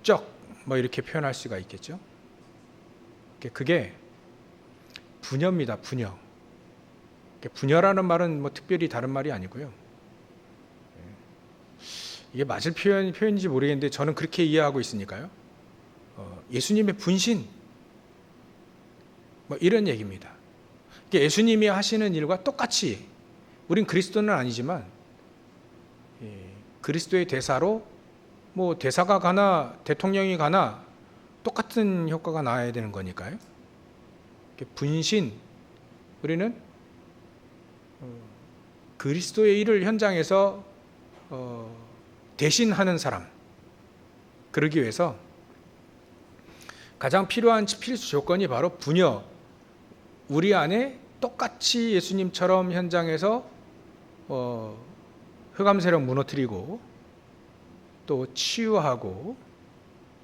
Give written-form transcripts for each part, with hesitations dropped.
목적 뭐 이렇게 표현할 수가 있겠죠. 그게 부녀입니다. 부녀. 부녀라는 말은 뭐 특별히 다른 말이 아니고요. 이게 맞을 표현인지 모르겠는데 저는 그렇게 이해하고 있으니까요. 예수님의 분신 뭐 이런 얘기입니다. 예수님이 하시는 일과 똑같이 우린 그리스도는 아니지만 그리스도의 대사로 뭐 대사가 가나 대통령이 가나 똑같은 효과가 나야 되는 거니까요. 분신, 우리는 그리스도의 일을 현장에서 대신하는 사람, 그러기 위해서 가장 필요한 필수 조건이 바로 부녀, 우리 안에 똑같이 예수님처럼 현장에서 흑암 세력 무너뜨리고 또 치유하고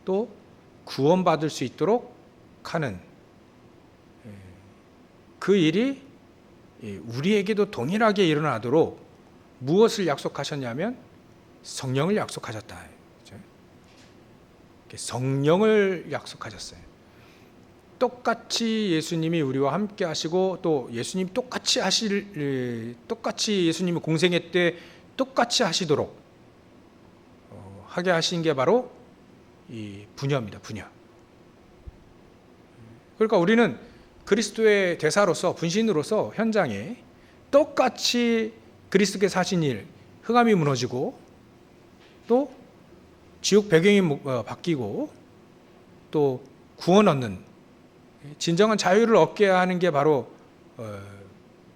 또 구원받을 수 있도록 하는 그 일이 우리에게도 동일하게 일어나도록 무엇을 약속하셨냐면 성령을 약속하셨다. 성령을 약속하셨어요. 똑같이 예수님이 우리와 함께 하시고 또 예수님 똑같이 예수님이 공생애 때 똑같이 하시도록 하게 하신 게 바로 이 부녀입니다. 부녀. 그러니까 우리는 그리스도의 대사로서 분신으로서 현장에 똑같이 그리스도께서 하신 일, 흑암이 무너지고 또 지옥 배경이 바뀌고 또 구원 얻는 진정한 자유를 얻게 하는 게 바로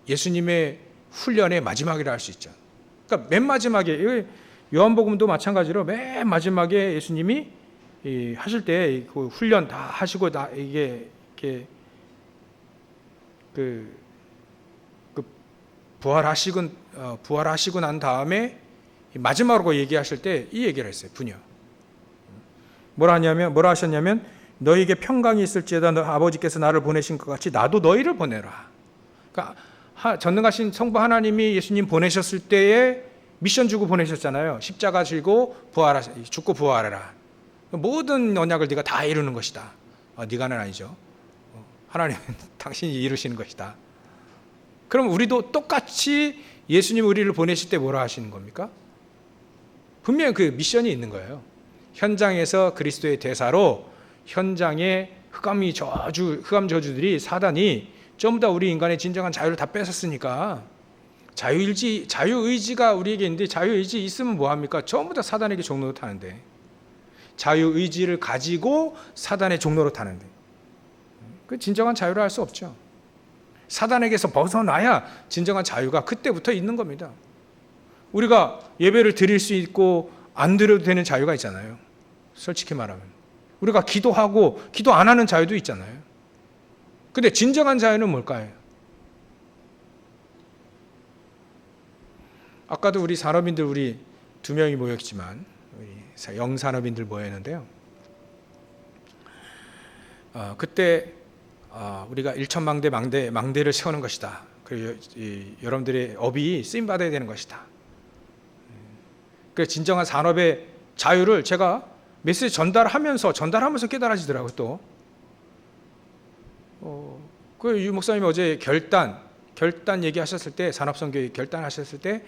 예수님의 훈련의 마지막이라 할 수 있죠. 그러니까 맨 마지막에 요한복음도 마찬가지로 맨 마지막에 예수님이 하실 때 그 훈련 다 하시고 다 이게 이렇게 그 부활하시고 난 다음에 마지막으로 얘기하실 때 이 얘기를 했어요. 부녀. 뭐라 하셨냐면 너희에게 평강이 있을지어다 너 아버지께서 나를 보내신 것 같이 나도 너희를 보내라. 그러니까 전능하신 성부 하나님이 예수님 보내셨을 때에 미션 주고 보내셨잖아요. 십자가 지고 죽고 부활하라. 모든 언약을 네가 다 이루는 것이다. 네가는 아니죠. 하나님은 당신이 이루시는 것이다. 그럼 우리도 똑같이 예수님 우리를 보내실 때 뭐라 하시는 겁니까? 분명히 그 미션이 있는 거예요. 현장에서 그리스도의 대사로 현장에 흑암 저주들이 사단이 전부 다 우리 인간의 진정한 자유를 다 뺏었으니까 자유의지가 우리에게 있는데 자유의지 있으면 뭐합니까? 전부 다 사단에게 종로로 타는데 자유의지를 가지고 사단의 종로로 타는데 그 진정한 자유를 할 수 없죠. 사단에게서 벗어나야 진정한 자유가 그때부터 있는 겁니다. 우리가 예배를 드릴 수 있고 안 드려도 되는 자유가 있잖아요. 솔직히 말하면 우리가 기도하고 기도 안 하는 자유도 있잖아요. 근데 진정한 자유는 뭘까요? 아까도 우리 산업인들 우리 2명이 모였지만 우리 영산업인들 모였는데요. 그때 우리가 1천망대 망대를 세우는 것이다. 그리고 여러분들의 업이 쓰임 받아야 되는 것이다. 그 진정한 산업의 자유를 제가 메시지 전달하면서 깨달아지더라고요. 또 그 유 목사님이 어제 결단 얘기하셨을 때 산업선교 결단하셨을 때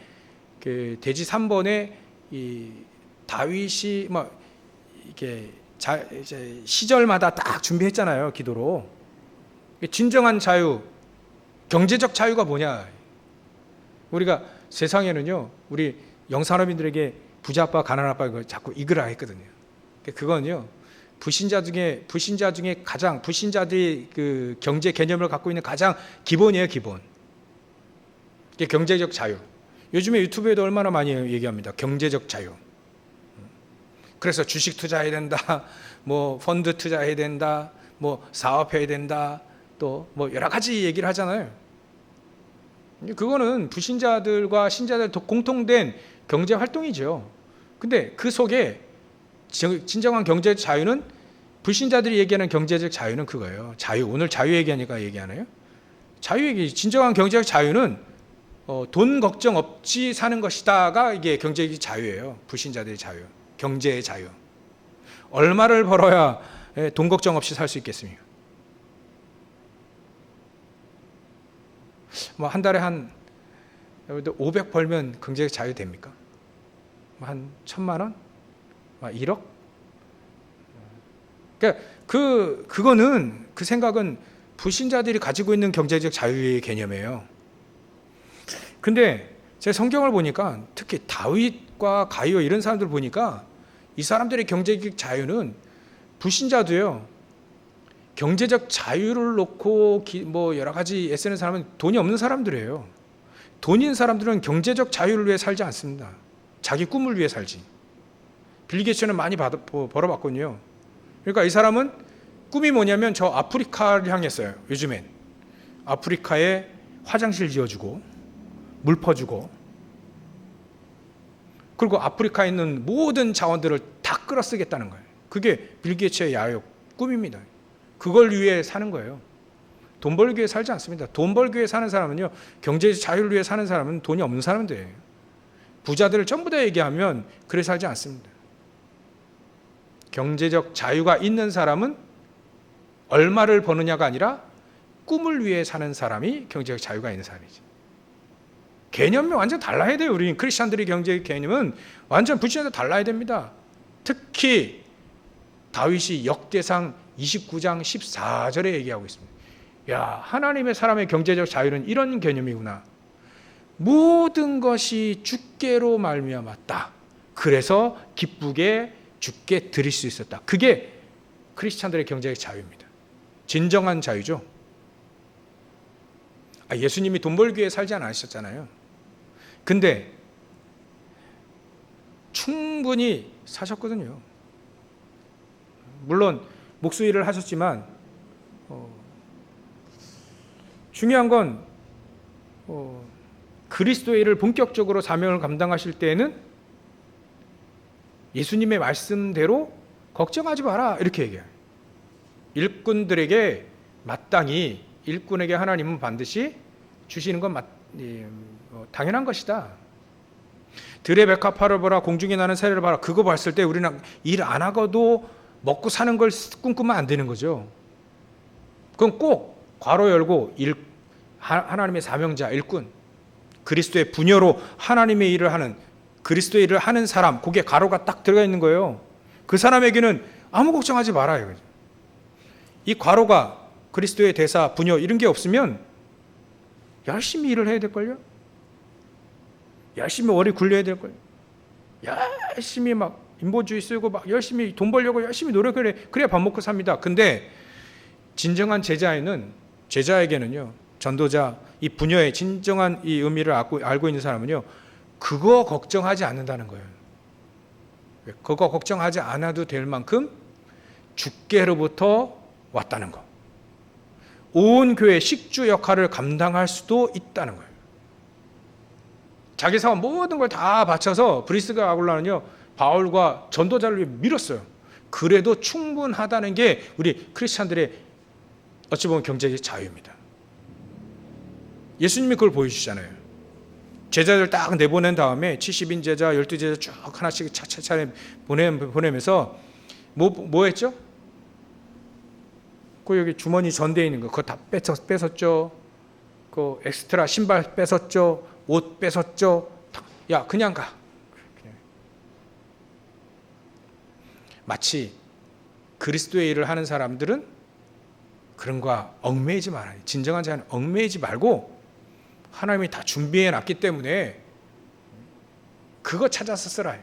그 대지 3번에 이 다윗이 뭐 이렇게 이제 시절마다 딱 준비했잖아요. 기도로. 진정한 자유, 경제적 자유가 뭐냐? 우리가 세상에는요, 우리 영산업인들에게 부자 아빠, 가난 아빠 이걸 자꾸 이끌어 했거든요. 그건요, 불신자들이 그 경제 개념을 갖고 있는 가장 기본이에요, 기본. 이게 경제적 자유. 요즘에 유튜브에도 얼마나 많이 얘기합니다. 경제적 자유. 그래서 주식 투자해야 된다, 뭐 펀드 투자해야 된다, 뭐 사업해야 된다, 또 뭐 여러 가지 얘기를 하잖아요. 그거는 불신자들과 신자들 공통된 경제 활동이죠. 근데 그 속에 진정한 경제적 자유는 불신자들이 얘기하는 경제적 자유는 그거예요. 오늘 자유 얘기하니까 얘기하나요? 진정한 경제적 자유는 돈 걱정 없이 사는 것이다가 이게 경제적 자유예요. 불신자들의 자유, 경제의 자유. 얼마를 벌어야 돈 걱정 없이 살 수 있겠습니까? 뭐 한 달에 한 500 벌면 경제적 자유 됩니까? 한 1000만 원? 1억? 그러니까 그거는 그 생각은 불신자들이 가지고 있는 경제적 자유의 개념이에요. 근데 제 성경을 보니까 특히 다윗과 가이오 이런 사람들 보니까 이 사람들의 경제적 자유는 불신자도요. 경제적 자유를 놓고 뭐 여러 가지 애쓰는 사람은 돈이 없는 사람들이에요. 돈 있는 사람들은 경제적 자유를 위해 살지 않습니다. 자기 꿈을 위해 살지. 빌 게이츠는 많이 벌어봤거든요. 그러니까 이 사람은 꿈이 뭐냐면 저 아프리카를 향했어요. 요즘엔 아프리카에 화장실 지어주고 물 퍼주고 그리고 아프리카에 있는 모든 자원들을 다 끌어쓰겠다는 거예요. 그게 빌 게이츠의 야욕 꿈입니다. 그걸 위해 사는 거예요. 돈 벌기 위해 살지 않습니다. 돈 벌기 위해 사는 사람은요, 경제적 자유를 위해 사는 사람은 돈이 없는 사람들이에요. 부자들을 전부 다 얘기하면 그래 살지 않습니다. 경제적 자유가 있는 사람은 얼마를 버느냐가 아니라 꿈을 위해 사는 사람이 경제적 자유가 있는 사람이지. 개념이 완전 달라야 돼요. 우리 크리스찬들의 경제적 개념은 완전 불신자도 달라야 됩니다. 특히 다윗이 역대상 29장 14절에 얘기하고 있습니다. 야, 하나님의 사람의 경제적 자유는 이런 개념이구나. 모든 것이 주께로 말미암았다. 그래서 기쁘게 주께 드릴 수 있었다. 그게 크리스찬들의 경제적 자유입니다. 진정한 자유죠. 예수님이 돈 벌기 위해 살지 않으셨잖아요. 근데 충분히 사셨거든요. 물론 목수일을 하셨지만 중요한 건 그리스도의 일을 본격적으로 사명을 감당하실 때에는 예수님의 말씀대로 걱정하지 마라 이렇게 얘기해요. 일꾼들에게 마땅히 일꾼에게 하나님은 반드시 주시는 건 당연한 것이다. 들의 백합화를 보라 공중에 나는 새를 봐라. 그거 봤을 때 우리는 일 안 하고도 먹고 사는 걸 꿈꾸면 안 되는 거죠. 그건 꼭 괄호 열고 하나님의 사명자 일꾼 그리스도의 부녀로 하나님의 일을 하는 그리스도의 일을 하는 사람 그게 괄호가 딱 들어가 있는 거예요. 그 사람에게는 아무 걱정하지 말아요. 이 괄호가 그리스도의 대사 부녀 이런 게 없으면 열심히 일을 해야 될걸요. 열심히 오래 굴려야 될걸요. 열심히 막 인본주의 쓰고 막 열심히 돈 벌려고 열심히 노력을 해. 그래야 밥 먹고 삽니다. 근데 진정한 제자에게는요. 전도자 이 부녀의 진정한 이 의미를 알고 있는 사람은요. 그거 걱정하지 않는다는 거예요. 그거 걱정하지 않아도 될 만큼 주께로부터 왔다는 거. 온 교회 식주 역할을 감당할 수도 있다는 거예요. 자기 사업 모든 걸 다 바쳐서 브리스가 아굴라는요. 바울과 전도자를 위해 밀었어요. 그래도 충분하다는 게 우리 크리스찬들의 어찌 보면 경제적 자유입니다. 예수님이 그걸 보여주시잖아요. 제자들 딱 내보낸 다음에 70인 제자, 12제자 쭉 하나씩 차차차 보내면서 뭐 했죠? 그 여기 주머니 전대에 있는 거 그거 다 뺏었죠. 그 엑스트라 신발 뺏었죠. 옷 뺏었죠. 야 그냥 가. 마치 그리스도의 일을 하는 사람들은 그런 거 얽매이지 말아요. 진정한 자는 얽매이지 말고 하나님이 다 준비해 놨기 때문에 그거 찾아서 쓰라.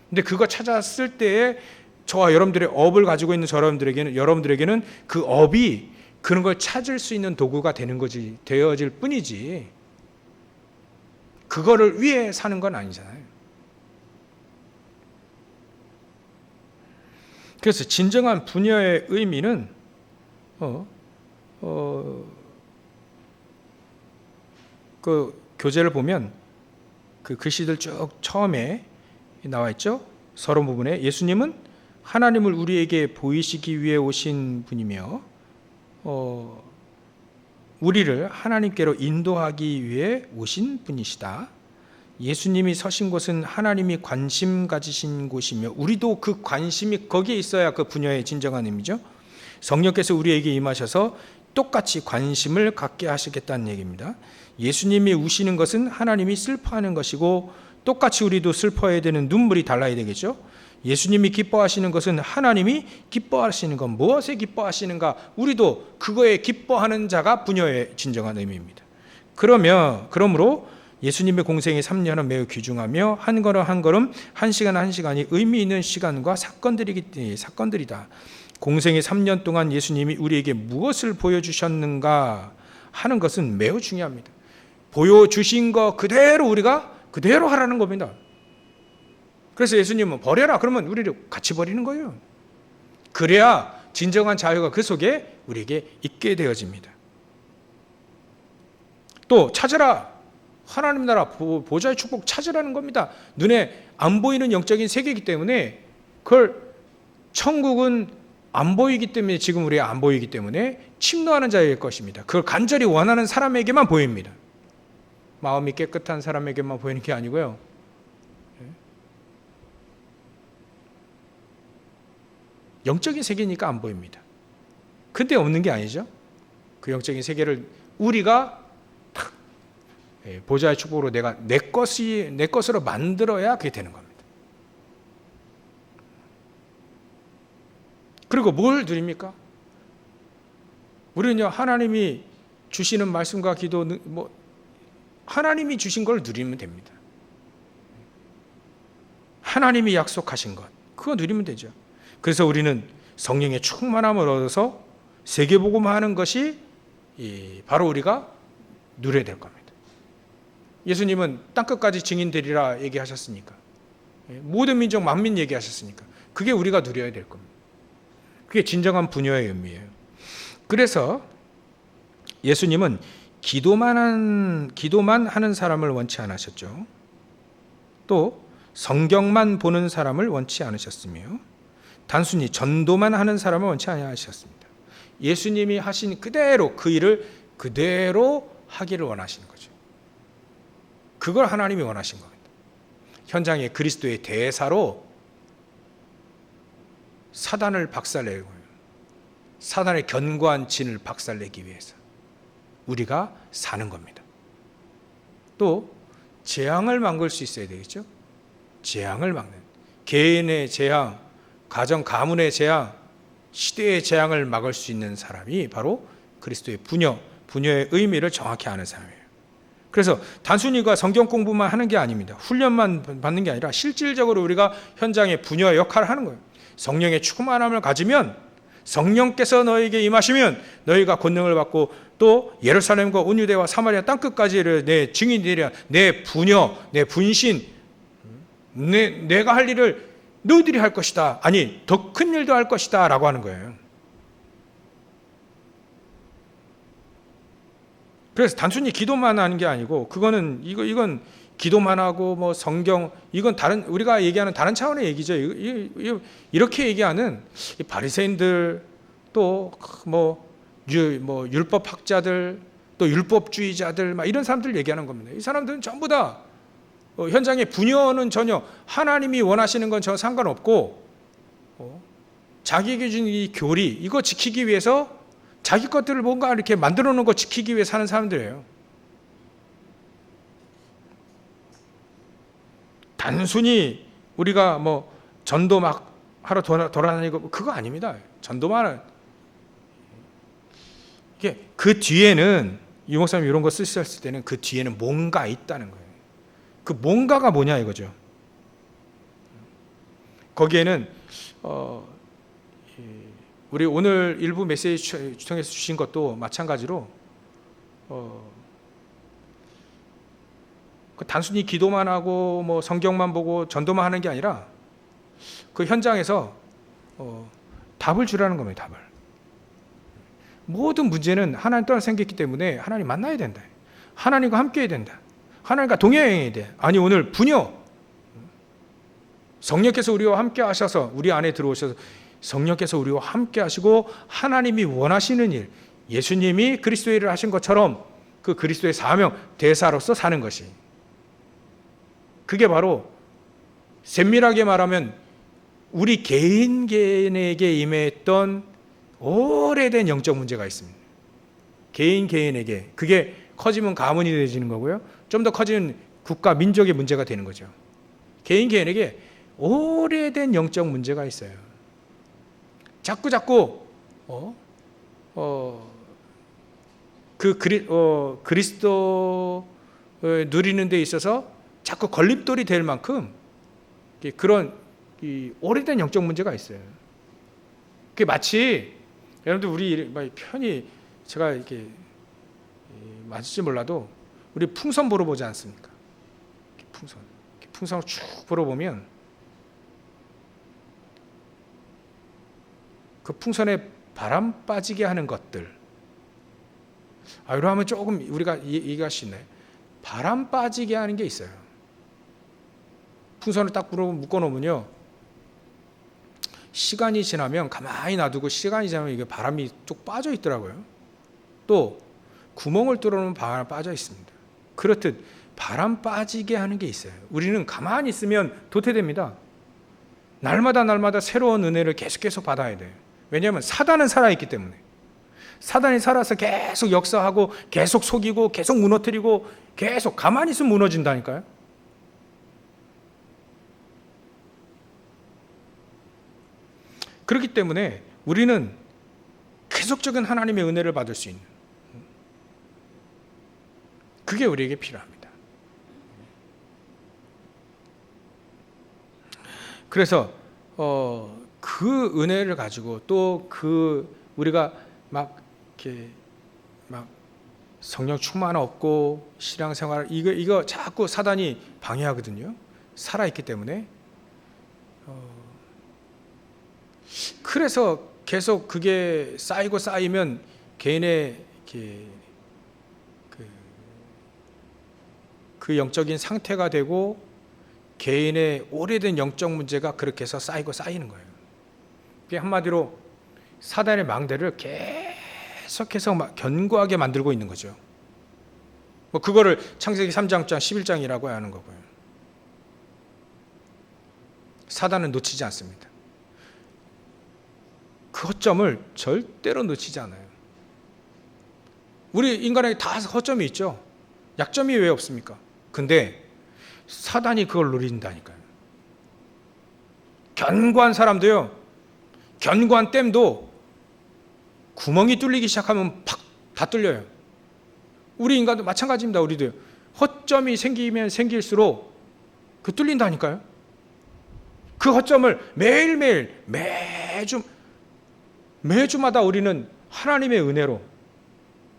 근데 그거 찾았을 때에 저와 여러분들의 업을 가지고 있는 여러분들에게는 그 업이 그런 걸 찾을 수 있는 도구가 되어질 뿐이지 그거를 위해 사는 건 아니잖아요. 그래서 진정한 부녀의 의미는 그 교재를 보면 그 글씨들 쭉 처음에 나와 있죠. 서론 부분에 예수님은 하나님을 우리에게 보이시기 위해 오신 분이며 우리를 하나님께로 인도하기 위해 오신 분이시다. 예수님이 서신 곳은 하나님이 관심 가지신 곳이며 우리도 그 관심이 거기에 있어야 그 분야의 진정한 의미죠. 성령께서 우리에게 임하셔서 똑같이 관심을 갖게 하시겠다는 얘기입니다. 예수님이 우시는 것은 하나님이 슬퍼하는 것이고 똑같이 우리도 슬퍼해야 되는 눈물이 달라야 되겠죠. 예수님이 기뻐하시는 것은 하나님이 기뻐하시는 것, 무엇에 기뻐하시는가? 우리도 그거에 기뻐하는 자가 부녀의 진정한 의미입니다. 그러므로 예수님의 공생의 3년은 매우 귀중하며 한 걸음 한 걸음, 한 시간 한 시간이 의미 있는 시간과 사건들이다. 공생의 3년 동안 예수님이 우리에게 무엇을 보여주셨는가 하는 것은 매우 중요합니다. 보여주신 거 그대로 우리가 그대로 하라는 겁니다. 그래서 예수님은 버려라 그러면 우리를 같이 버리는 거예요. 그래야 진정한 자유가 그 속에 우리에게 있게 되어집니다. 또 찾으라, 하나님 나라 보좌의 축복 찾으라는 겁니다. 눈에 안 보이는 영적인 세계이기 때문에 그걸 천국은 안 보이기 때문에 지금 우리가 안 보이기 때문에 침노하는 자일 것입니다. 그걸 간절히 원하는 사람에게만 보입니다. 마음이 깨끗한 사람에게만 보이는 게 아니고요. 영적인 세계니까 안 보입니다. 근데 없는 게 아니죠. 그 영적인 세계를 우리가 탁 보좌의 축복으로 내가 내 것으로 만들어야 그게 되는 겁니다. 그리고 뭘 드립니까? 우리는요, 하나님이 주시는 말씀과 기도, 하나님이 주신 걸 누리면 됩니다. 하나님이 약속하신 것, 그거 누리면 되죠. 그래서 우리는 성령의 충만함을 얻어서 세계복음하는 것이 바로 우리가 누려야 될 겁니다. 예수님은 땅끝까지 증인되리라 얘기하셨으니까, 모든 민족 만민 얘기하셨으니까 그게 우리가 누려야 될 겁니다. 그게 진정한 부녀의 의미예요. 그래서 예수님은 기도만 하는 사람을 원치 않으셨죠. 또 성경만 보는 사람을 원치 않으셨으며 단순히 전도만 하는 사람을 원치 않으셨습니다. 예수님이 하신 그대로 그 일을 그대로 하기를 원하시는 거죠. 그걸 하나님이 원하신 겁니다. 현장에 그리스도의 대사로 사단을 박살내고 사단의 견고한 진을 박살내기 위해서 우리가 사는 겁니다. 또 재앙을 막을 수 있어야 되겠죠. 재앙을 막는, 개인의 재앙, 가정 가문의 재앙, 시대의 재앙을 막을 수 있는 사람이 바로 그리스도의 부녀의 의미를 정확히 아는 사람이에요. 그래서 단순히 성경 공부만 하는 게 아닙니다. 훈련만 받는 게 아니라 실질적으로 우리가 현장의 부녀 역할을 하는 거예요. 성령의 충만함을 가지면, 성령께서 너에게 임하시면 너희가 권능을 받고 또 예루살렘과 온 유대와 사마리아 땅끝까지 내 증인이 되리라. 내 부녀, 내 분신, 내가 할 일을 너희들이 할 것이다. 아니, 더 큰 일도 할 것이다 라고 하는 거예요. 그래서 단순히 기도만 하는 게 아니고, 이건 기도만 하고 성경, 이건 우리가 얘기하는 다른 차원의 얘기죠. 이렇게 얘기하는 바리새인들, 또 율법 학자들, 또 율법주의자들, 이런 사람들 얘기하는 겁니다. 이 사람들은 전부 다 현장의 부녀는 전혀 하나님이 원하시는 건 전혀 상관없고, 자기에게 준 이 교리, 이거 지키기 위해서 자기 것들을 뭔가 이렇게 만들어 놓은 거 지키기 위해 사는 사람들이에요. 단순히 우리가 전도 막 하러 돌아다니고 그거 아닙니다. 전도만 이게 그 뒤에는, 유 목사님 이런 거 쓰셨을 때는 그 뒤에는 뭔가 있다는 거예요. 그 뭔가가 뭐냐 이거죠. 거기에는 우리 오늘 일부 메시지 통해서 주신 것도 마찬가지로 단순히 기도만 하고 성경만 보고 전도만 하는 게 아니라 그 현장에서 답을 주라는 겁니다. 답을. 모든 문제는 하나님 따라 생겼기 때문에 하나님 만나야 된다. 하나님과 함께 해야 된다. 하나님과 동행해야 돼. 아니, 오늘 부녀, 성령께서 우리와 함께 하셔서, 우리 안에 들어오셔서 성령께서 우리와 함께 하시고 하나님이 원하시는 일, 예수님이 그리스도의 일을 하신 것처럼 그 그리스도의 사명, 대사로서 사는 것이, 그게 바로 세밀하게 말하면 우리 개인에게 임했던 오래된 영적 문제가 있습니다. 개인에게. 그게 커지면 가문이 되어지는 거고요. 좀 더 커지면 국가, 민족의 문제가 되는 거죠. 개인에게 오래된 영적 문제가 있어요. 자꾸 그리스도 누리는 데 있어서 자꾸 걸림돌이 될 만큼 그런 오래된 영적 문제가 있어요. 그게 마치 여러분들 우리 편히 제가 이렇게 맞을지 몰라도 우리 풍선 보러 보지 않습니까? 풍선을 쭉 보러 보면 그 풍선에 바람 빠지게 하는 것들. 이러면 조금 우리가 이해할 수 있나요? 바람 빠지게 하는 게 있어요. 풍선을 딱 묶어 놓으면요, 시간이 지나면 가만히 놔두고 시간이 지나면 이게 바람이 쭉 빠져 있더라고요. 또 구멍을 뚫어놓으면 바람 빠져 있습니다. 그렇듯 바람 빠지게 하는 게 있어요. 우리는 가만히 있으면 도태됩니다. 날마다 새로운 은혜를 계속 받아야 돼요. 왜냐하면 사단은 살아있기 때문에. 사단이 살아서 계속 역사하고 계속 속이고 계속 무너뜨리고 계속 가만히 있으면 무너진다니까요. 그렇기 때문에 우리는 계속적인 하나님의 은혜를 받을 수 있는, 그게 우리에게 필요합니다. 그래서 그 은혜를 가지고 또 우리가 이렇게 성령 충만 얻고 신앙생활 이거 자꾸 사단이 방해하거든요. 살아있기 때문에. 그래서 계속 그게 쌓이면 개인의 그 영적인 상태가 되고 개인의 오래된 영적 문제가 그렇게 해서 쌓이는 거예요. 한마디로 사단의 망대를 계속해서 견고하게 만들고 있는 거죠. 그거를 창세기 3장 11장이라고 하는 거고요. 사단은 놓치지 않습니다. 그 허점을 절대로 놓치지 않아요. 우리 인간에게 다 허점이 있죠. 약점이 왜 없습니까? 근데 사단이 그걸 노린다니까요. 견고한 사람도요, 견고한 댐도 구멍이 뚫리기 시작하면 팍 다 뚫려요. 우리 인간도 마찬가지입니다. 우리도요. 허점이 생기면 생길수록 뚫린다니까요. 그 허점을 매일매일 매주마다 우리는 하나님의 은혜로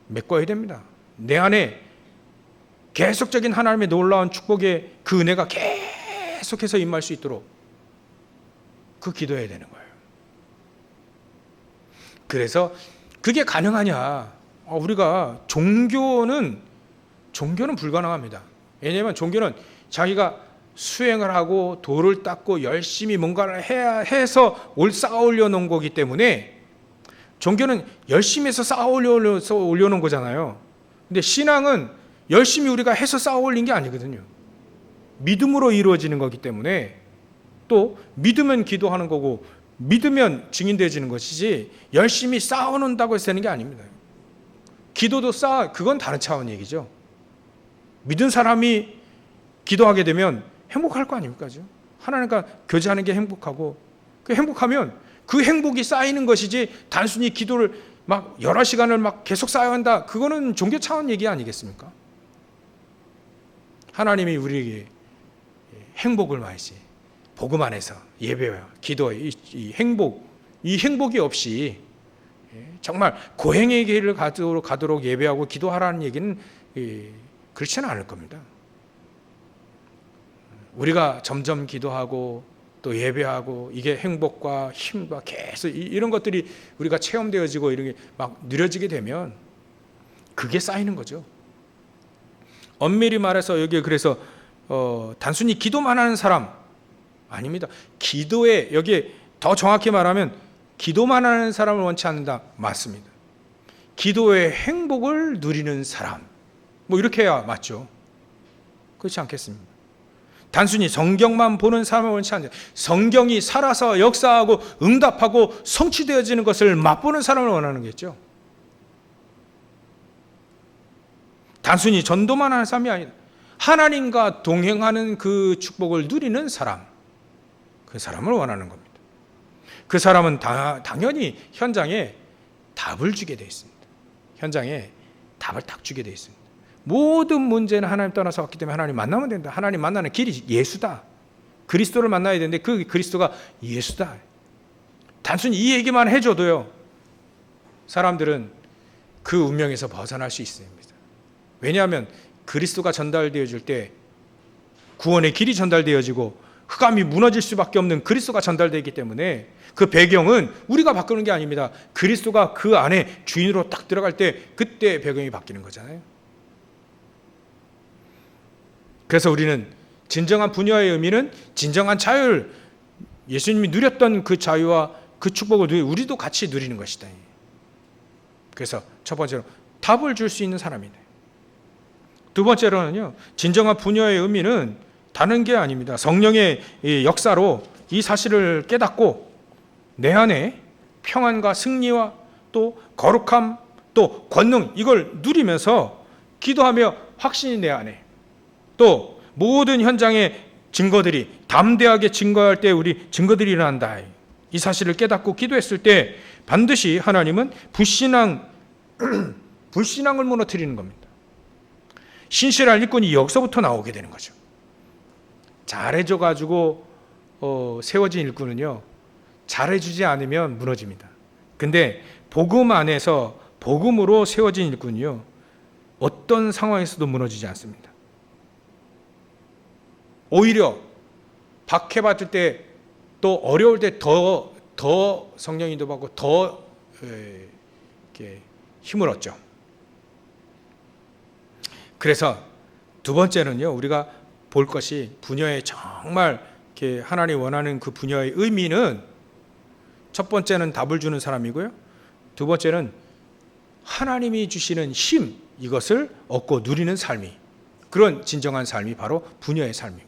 메꿔야 됩니다. 내 안에 계속적인 하나님의 놀라운 축복의 그 은혜가 계속해서 임할 수 있도록 기도해야 되는 거예요. 그래서 그게 가능하냐? 우리가 종교는 불가능합니다. 왜냐하면 종교는 자기가 수행을 하고 돌을 닦고 열심히 뭔가를 해서 쌓아 올려놓은 거기 때문에, 종교는 열심히 해서 쌓아 올려놓은 거잖아요. 근데 신앙은 열심히 우리가 해서 쌓아 올린 게 아니거든요. 믿음으로 이루어지는 거기 때문에, 또 믿으면 기도하는 거고 믿으면 증인되어지는 것이지 열심히 쌓아놓는다고 해서 되는 게 아닙니다. 기도도 그건 다른 차원 얘기죠. 믿은 사람이 기도하게 되면 행복할 거 아닙니까? 하나님과 교제하는 게 행복하고, 행복하면 그 행복이 쌓이는 것이지 단순히 기도를 여러 시간을 계속 쌓아야 한다, 그거는 종교 차원 얘기 아니겠습니까? 하나님이 우리에게 행복을 마시, 복음 안에서 예배와 기도의 이 행복이 없이 정말 고행의 길을 가도록 예배하고 기도하라는 얘기는 그렇지는 않을 겁니다. 우리가 점점 기도하고 또 예배하고 이게 행복과 힘과 계속 이런 것들이 우리가 체험되어지고 이런 게 누려지게 되면 그게 쌓이는 거죠. 엄밀히 말해서 여기 그래서 단순히 기도만 하는 사람 아닙니다. 기도에, 여기에 더 정확히 말하면 기도만 하는 사람을 원치 않는다, 맞습니다. 기도의 행복을 누리는 사람, 이렇게 해야 맞죠. 그렇지 않겠습니까? 단순히 성경만 보는 사람을 원치 않는, 성경이 살아서 역사하고 응답하고 성취되어지는 것을 맛보는 사람을 원하는 거겠죠. 단순히 전도만 하는 사람이 아니다. 하나님과 동행하는 그 축복을 누리는 사람, 그 사람을 원하는 겁니다. 그 사람은 당연히 현장에 답을 주게 되어 있습니다. 현장에 답을 딱 주게 되어 있습니다. 모든 문제는 하나님 떠나서 왔기 때문에 하나님 만나면 된다. 하나님 만나는 길이 예수다. 그리스도를 만나야 되는데 그 그리스도가 예수다. 단순히 이 얘기만 해줘도요, 사람들은 그 운명에서 벗어날 수 있습니다. 왜냐하면 그리스도가 전달되어질 때 구원의 길이 전달되어지고 흑암이 무너질 수밖에 없는 그리스도가 전달되기 때문에 그 배경은 우리가 바꾸는 게 아닙니다. 그리스도가 그 안에 주인으로 딱 들어갈 때 그때 배경이 바뀌는 거잖아요. 그래서 우리는 진정한 부녀의 의미는 진정한 자유를, 예수님이 누렸던 그 자유와 그 축복을 우리도 같이 누리는 것이다. 그래서 첫 번째로 답을 줄 수 있는 사람이네. 두 번째로는요, 진정한 부녀의 의미는 다른 게 아닙니다. 성령의 역사로 이 사실을 깨닫고 내 안에 평안과 승리와 또 거룩함 또 권능, 이걸 누리면서 기도하며 확신이 내 안에, 또 모든 현장의 증거들이 담대하게 증거할 때 우리 증거들이 일어난다. 이 사실을 깨닫고 기도했을 때 반드시 하나님은 불신앙을 무너뜨리는 겁니다. 신실한 일꾼이 여기서부터 나오게 되는 거죠. 잘해줘가지고 세워진 일꾼은요, 잘해주지 않으면 무너집니다. 근데 복음 안에서 복음으로 세워진 일꾼이요, 어떤 상황에서도 무너지지 않습니다. 오히려 박해받을 때 또 어려울 때 더 성령 인도받고 더 이렇게 힘을 얻죠. 그래서 두 번째는요, 우리가 볼 것이 부녀의 정말 이렇게 하나님 원하는 그 부녀의 의미는, 첫 번째는 답을 주는 사람이고요, 두 번째는 하나님이 주시는 힘, 이것을 얻고 누리는 삶이, 그런 진정한 삶이 바로 부녀의 삶입니다.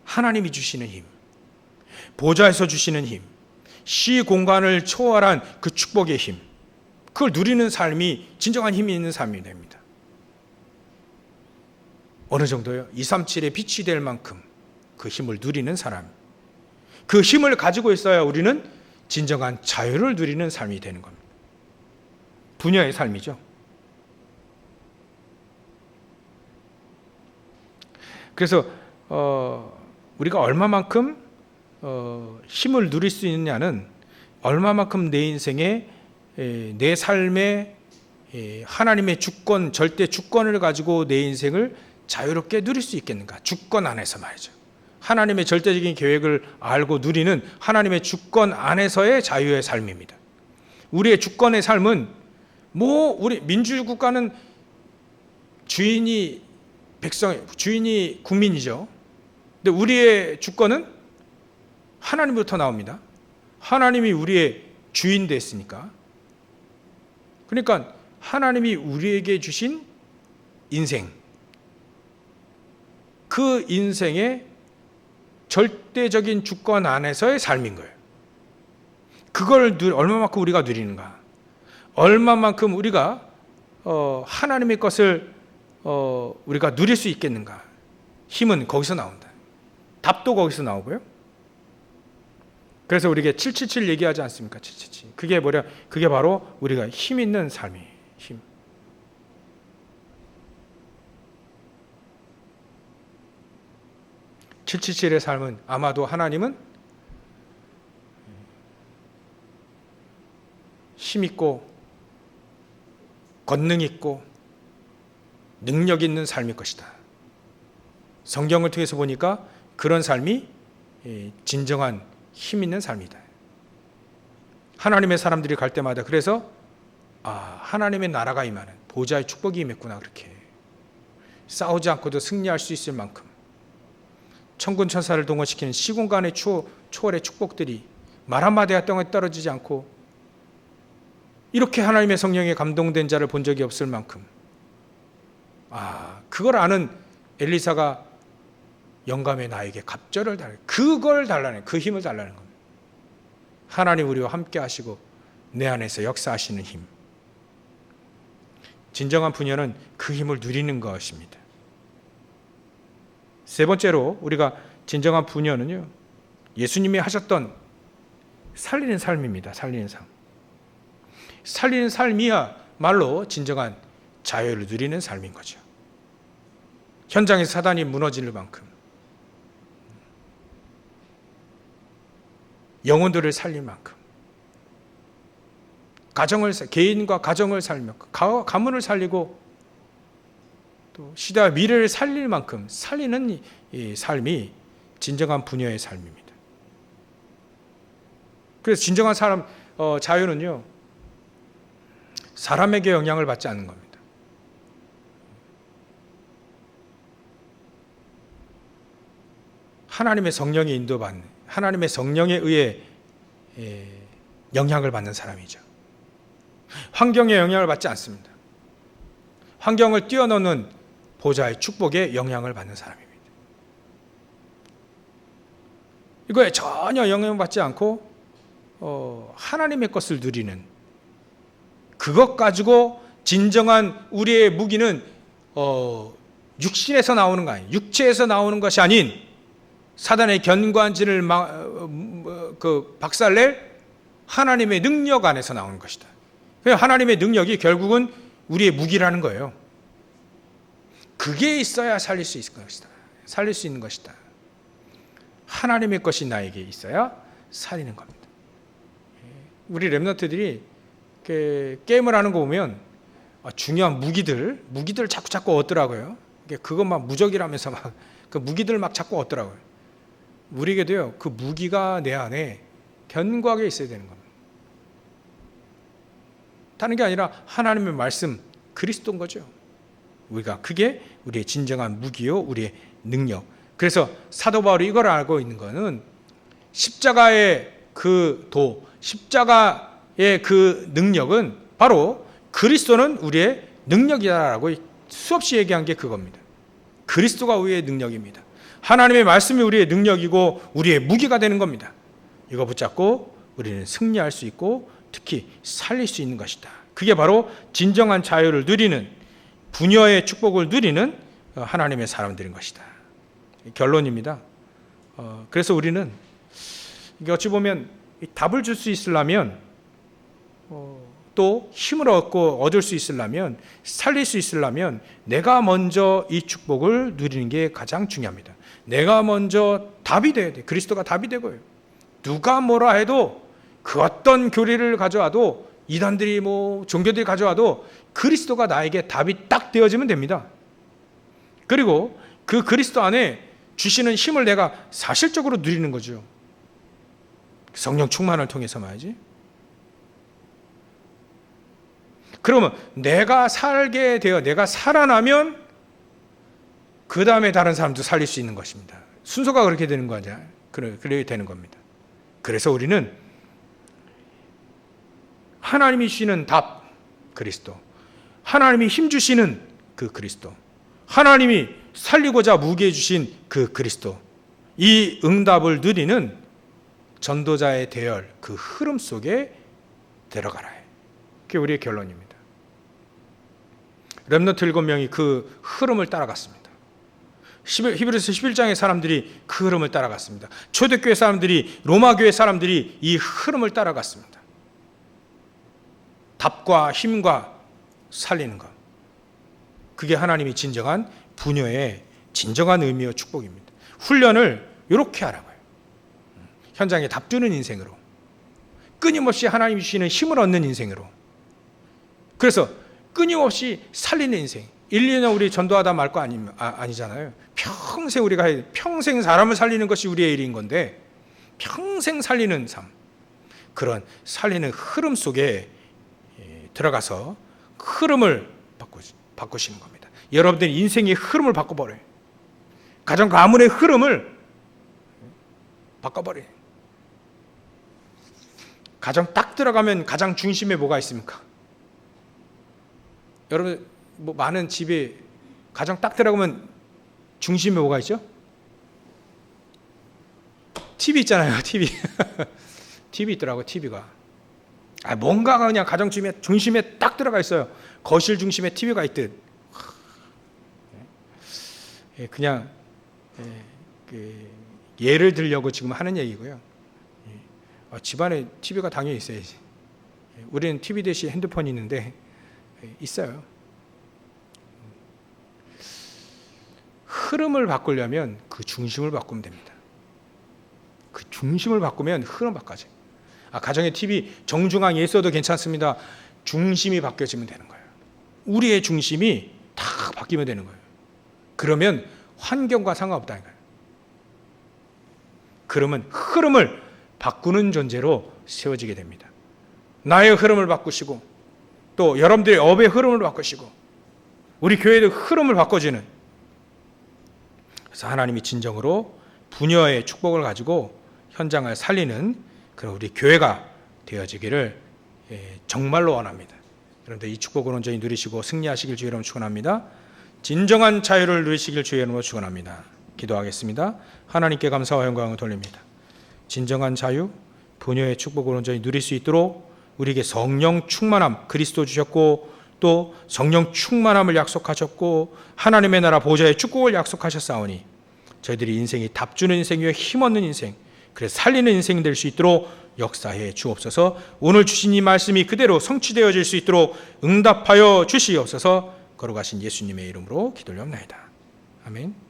하나님이 주시는 힘, 보좌에서 주시는 힘, 시 공간을 초월한 그 축복의 힘, 그걸 누리는 삶이 진정한 힘이 있는 삶이 됩니다. 어느 정도요? 237의 빛이 될 만큼 그 힘을 누리는 사람, 그 힘을 가지고 있어야 우리는 진정한 자유를 누리는 삶이 되는 겁니다. 부녀의 삶이죠. 그래서 우리가 얼마만큼 힘을 누릴 수 있느냐는 얼마만큼 내 인생에, 내 삶에 하나님의 주권, 절대 주권을 가지고 내 인생을 자유롭게 누릴 수 있겠는가. 주권 안에서 말이죠. 하나님의 절대적인 계획을 알고 누리는 하나님의 주권 안에서의 자유의 삶입니다. 우리의 주권의 삶은 우리 민주국가는 주인이 주인이 국민이죠. 근데 우리의 주권은 하나님부터 나옵니다. 하나님이 우리의 주인 됐으니까. 그러니까 하나님이 우리에게 주신 인생, 그 인생의 절대적인 주권 안에서의 삶인 거예요. 그걸 얼마만큼 우리가 누리는가, 얼마만큼 우리가 하나님의 것을 우리가 누릴 수 있겠는가. 힘은 거기서 나온다. 답도 거기서 나오고요. 그래서 우리에게 777 얘기하지 않습니까? 777. 그게 뭐냐? 그게 바로 우리가 힘 있는 삶이에요. 힘. (777의) 삶은 아마도 하나님은 힘 있고 권능 있고 능력 있는 삶일 것이다. 성경을 통해서 보니까 그런 삶이 진정한 힘 있는 삶이다. 하나님의 사람들이 갈 때마다 그래서 하나님의 나라가 임하는, 보좌의 축복이 임했구나, 그렇게 싸우지 않고도 승리할 수 있을 만큼 천군 천사를 동원시키는 시공간의 초월의 축복들이 말 한마디가 땅에 떨어지지 않고, 이렇게 하나님의 성령에 감동된 자를 본 적이 없을 만큼 그걸 아는 엘리사가 영감의 나에게 갑절을 달라. 그걸 달라는, 그 힘을 달라는 겁니다. 하나님 우리와 함께 하시고 내 안에서 역사하시는 힘. 진정한 부녀는 그 힘을 누리는 것입니다. 세 번째로 우리가 진정한 부녀는요, 예수님이 하셨던 살리는 삶입니다. 살리는 삶. 살리는 삶이야말로 진정한 자유를 누리는 삶인 거죠. 현장에서 사단이 무너질 만큼 영혼들을 살릴 만큼 개인과 가정을 살며 가문을 살리고 또 시대와 미래를 살릴 만큼 살리는 이 삶이 진정한 부녀의 삶입니다. 그래서 진정한 자유는요, 사람에게 영향을 받지 않는 겁니다. 하나님의 성령이 인도받는, 하나님의 성령에 의해 영향을 받는 사람이죠. 환경에 영향을 받지 않습니다. 환경을 뛰어넘는 보좌의 축복에 영향을 받는 사람입니다. 이거에 전혀 영향받지 않고 하나님의 것을 누리는, 그것 가지고 진정한 우리의 무기는 육신에서 나오는 거 아니에요. 육체에서 나오는 것이 아닌 사단의 견고한지를 박살낼 하나님의 능력 안에서 나오는 것이다. 하나님의 능력이 결국은 우리의 무기라는 거예요. 그게 있어야 살릴 수 있을 것이다. 살릴 수 있는 것이다. 하나님의 것이 나에게 있어야 살리는 겁니다. 우리 렘넌트들이 게임을 하는 거 보면 중요한 무기들 자꾸 얻더라고요. 그것만 무적이라면서 막 그 무기들 막 자꾸 얻더라고요. 우리에게도요, 그 무기가 내 안에 견고하게 있어야 되는 겁니다. 다른 게 아니라 하나님의 말씀, 그리스도인 거죠. 그게 우리의 진정한 무기요, 우리의 능력. 그래서 사도 바울이 이걸 알고 있는 것은 십자가의 십자가의 그 능력은 바로 그리스도는 우리의 능력이다라고 수없이 얘기한 게 그겁니다. 그리스도가 우리의 능력입니다. 하나님의 말씀이 우리의 능력이고 우리의 무기가 되는 겁니다. 이거 붙잡고 우리는 승리할 수 있고 특히 살릴 수 있는 것이다. 그게 바로 진정한 자유를 누리는, 부녀의 축복을 누리는 하나님의 사람들인 것이다. 결론입니다. 그래서 우리는 이게 어찌 보면 답을 줄 수 있으려면, 또 힘을 얻을 수 있으려면, 살릴 수 있으려면 내가 먼저 이 축복을 누리는 게 가장 중요합니다. 내가 먼저 답이 돼야 돼. 그리스도가 답이 되고요. 누가 뭐라 해도, 그 어떤 교리를 가져와도, 이단들이 종교들이 가져와도 그리스도가 나에게 답이 딱 되어지면 됩니다. 그리고 그 그리스도 안에 주시는 힘을 내가 사실적으로 누리는 거죠. 성령 충만을 통해서 말이지. 그러면 내가 살게 되어, 내가 살아나면 그 다음에 다른 사람도 살릴 수 있는 것입니다. 순서가 그렇게 되는 거냐? 그래야 되는 겁니다. 그래서 우리는 하나님이 주시는 답, 그리스도. 하나님이 힘 주시는 그 그리스도. 하나님이 살리고자 무기해 주신 그 그리스도. 이 응답을 누리는 전도자의 대열, 그 흐름 속에 들어가라. 그게 우리의 결론입니다. 렘넌트 7명이 그 흐름을 따라갔습니다. 히브리서 11장의 사람들이 그 흐름을 따라갔습니다. 초대교회 사람들이, 로마교회 사람들이 이 흐름을 따라갔습니다. 답과 힘과 살리는 것. 그게 하나님이 진정한 부녀의 진정한 의미와 축복입니다. 훈련을 이렇게 하라고요. 현장에 답 주는 인생으로, 끊임없이 하나님이 주시는 힘을 얻는 인생으로, 그래서 끊임없이 살리는 인생. 1, 2년 우리 전도하다 말 거 아니잖아요. 평생 우리가 해야 돼. 평생 사람을 살리는 것이 우리의 일인 건데, 평생 살리는 삶, 그런 살리는 흐름 속에 들어가서 흐름을 바꾸시는 겁니다. 여러분들이 인생의 흐름을 바꿔버려요. 가정 가문의 흐름을 바꿔버려요. 가정 딱 들어가면 가장 중심에 뭐가 있습니까? 여러분, 많은 집에 가정 딱 들어가면 중심에 뭐가 있죠? TV 있잖아요. TV. TV 있더라고. TV가. 뭔가가 그냥 가정 중심에 딱 들어가 있어요. 거실 중심에 TV가 있듯. 그냥 예를 들려고 지금 하는 얘기고요. 집안에 TV가 당연히 있어야지. 우리는 TV 대신 핸드폰이 있는데 있어요. 흐름을 바꾸려면 그 중심을 바꾸면 됩니다. 그 중심을 바꾸면 흐름 바꿔져요. 가정에 TV 정중앙에 있어도 괜찮습니다. 중심이 바뀌어지면 되는 거예요. 우리의 중심이 다 바뀌면 되는 거예요. 그러면 환경과 상관없다는 거예요. 그러면 흐름을 바꾸는 존재로 세워지게 됩니다. 나의 흐름을 바꾸시고 또 여러분들의 업의 흐름을 바꾸시고 우리 교회의 흐름을 바꿔주는, 그래서 하나님이 진정으로 부녀의 축복을 가지고 현장을 살리는 그런 우리 교회가 되어지기를 정말로 원합니다. 그런데 이 축복을 온전히 누리시고 승리하시길 주의 이름으로 축원합니다. 진정한 자유를 누리시길 주의 이름으로 축원합니다. 기도하겠습니다. 하나님께 감사와 영광을 돌립니다. 진정한 자유, 부녀의 축복을 온전히 누릴 수 있도록 우리에게 성령 충만함, 그리스도 주셨고 또 성령 충만함을 약속하셨고 하나님의 나라 보좌의 축복을 약속하셨사오니 저희들이 인생이 답주는 인생이요 힘없는 인생, 그래서 살리는 인생이 될 수 있도록 역사해 주옵소서. 오늘 주신 이 말씀이 그대로 성취되어질 수 있도록 응답하여 주시옵소서. 걸어가신 예수님의 이름으로 기도를 합나이다. 아멘.